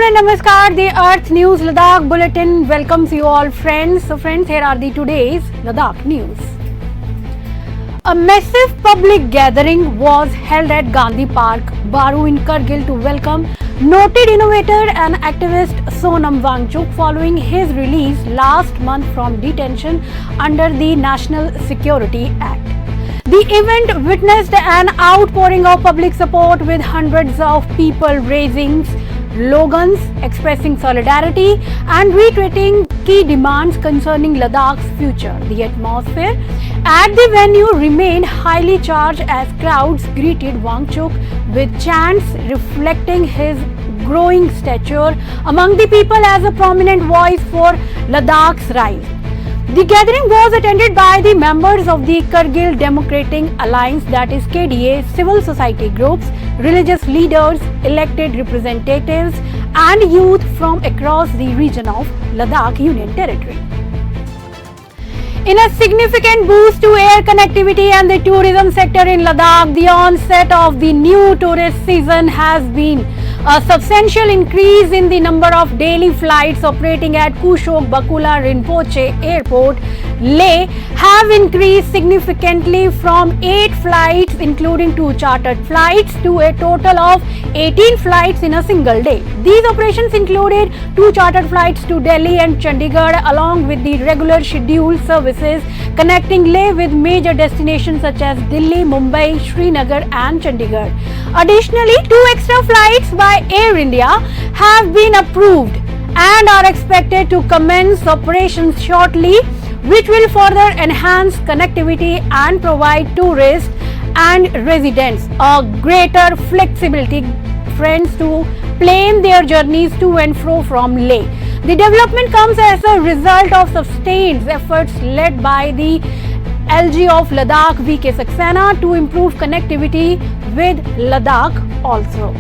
and namaskar. The Earth News Ladakh Bulletin welcomes you all friends. So friends, here are the today's Ladakh news. A massive public gathering was held at Gandhi Park, Baru in Kargil to welcome noted innovator and activist Sonam Wangchuk following his release last month from detention under the National Security Act. The event witnessed an outpouring of public support with hundreds of people raising slogans, expressing solidarity and retweeting key demands concerning Ladakh's future. The atmosphere at the venue remained highly charged as crowds greeted Wangchuk with chants reflecting his growing stature among the people as a prominent voice for Ladakh's rise. The gathering was attended by the members of the Kargil Democratic Alliance, that is KDA, civil society groups, religious leaders, elected representatives and youth from across the region of Ladakh Union Territory. In a significant boost to air connectivity and the tourism sector in Ladakh, the onset of the new tourist season has been a substantial increase in the number of daily flights operating at Kushok Bakula Rinpoche Airport, Leh, have increased significantly from 8 flights including 2 chartered flights to a total of 18 flights in a single day. These operations included 2 chartered flights to Delhi and Chandigarh along with the regular scheduled services connecting Leh with major destinations such as Delhi, Mumbai, Srinagar and Chandigarh. Additionally, 2 extra flights by Air India have been approved and are expected to commence operations shortly, which will further enhance connectivity and provide tourists and residents a greater flexibility, friends, to plan their journeys to and fro from Leh. The development comes as a result of sustained efforts led by the LG of Ladakh VK Saxena to improve connectivity with Ladakh also.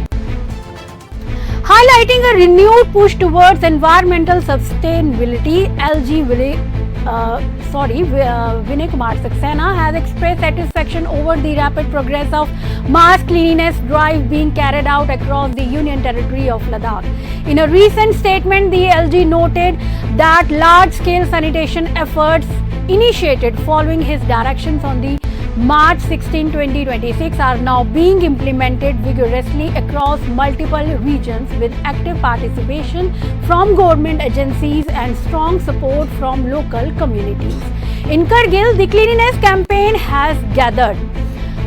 Highlighting a renewed push towards environmental sustainability, LG Vinay Kumar Saxena has expressed satisfaction over the rapid progress of mass cleanliness drive being carried out across the Union Territory of Ladakh. In a recent statement, the LG noted that large-scale sanitation efforts initiated following his directions on the March 16, 2026 are now being implemented vigorously across multiple regions with active participation from government agencies and strong support from local communities. In Kargil, the cleanliness campaign has gathered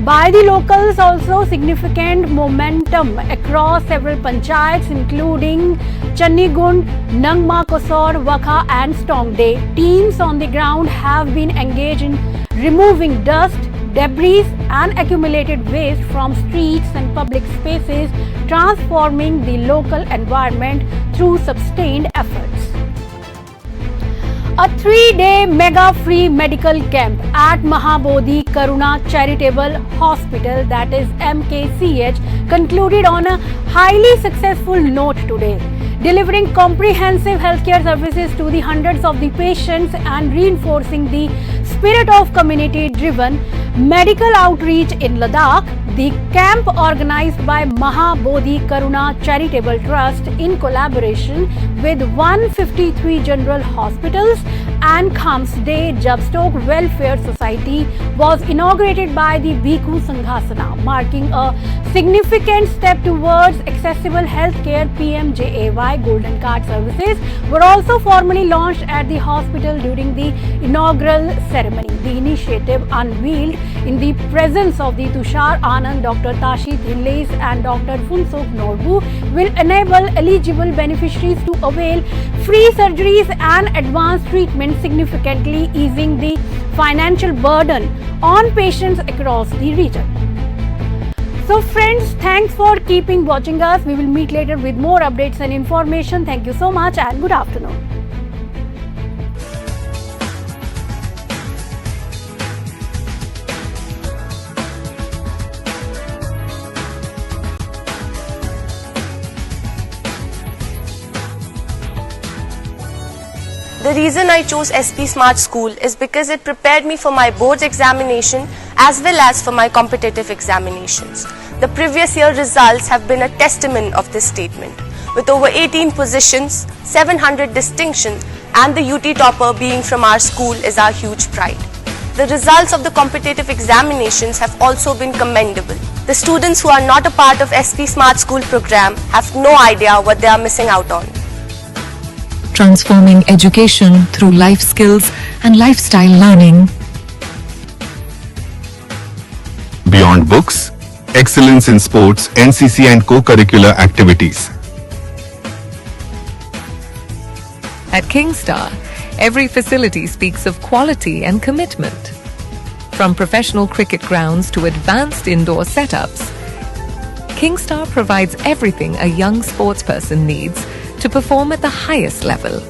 by the locals also significant momentum across several panchayats including Channigund, Nangma Kosor, Wakha and Stongde. Teams on the ground have been engaged in removing dust, debris and accumulated waste from streets and public spaces, transforming the local environment through sustained efforts. A 3-day mega free medical camp at Mahabodhi Karuna Charitable Hospital, that is MKCH, concluded on a highly successful note today, delivering comprehensive healthcare services to the hundreds of the patients and reinforcing the spirit of community-driven medical outreach in Ladakh. The camp, organized by Mahabodhi Karuna Charitable Trust in collaboration with 153 general hospitals and Khamsde Jabstock Welfare Society, was inaugurated by the Bhikkhu Sanghasana, marking a significant step towards accessible healthcare. PMJAY Golden Card services were also formally launched at the hospital during the inaugural ceremony. The initiative, unveiled in the presence of the Tushar Anand, Dr. Tashi Thillis and Dr. Funsok Norbu, will enable eligible beneficiaries to avail free surgeries and advanced treatment, significantly easing the financial burden on patients across the region. So friends, thanks for keeping watching us. We will meet later with more updates and information. Thank you so much and good afternoon. The reason I chose SP Smart School is because it prepared me for my boards examination as well as for my competitive examinations. The previous year results have been a testament of this statement. with over 18 positions, 700 distinctions, and the UT topper being from our school is our huge pride. The results of the competitive examinations have also been commendable. The students who are not a part of SP Smart School program have no idea what they are missing out on. Transforming education through life skills and lifestyle learning. Beyond books, excellence in sports, NCC and co-curricular activities. At Kingstar, every facility speaks of quality and commitment. From professional cricket grounds to advanced indoor setups, Kingstar provides everything a young sportsperson needs to perform at the highest level.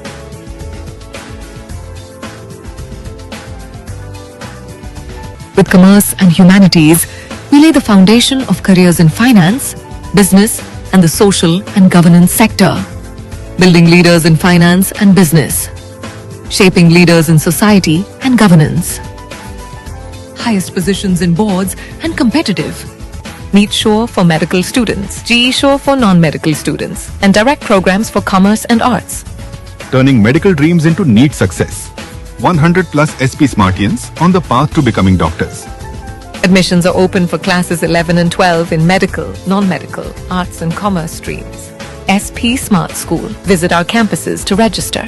With commerce and humanities, we lay the foundation of careers in finance, business, and the social and governance sector. Building leaders in finance and business. Shaping leaders in society and governance. Highest positions in boards and competitive. NEET Sure for medical students, GE Sure for non-medical students, and direct programs for commerce and arts. Turning medical dreams into neat success. 100 plus SP Smartians on the path to becoming doctors. Admissions are open for classes 11 and 12 in medical, non-medical, arts and commerce streams. SP Smart School. Visit our campuses to register.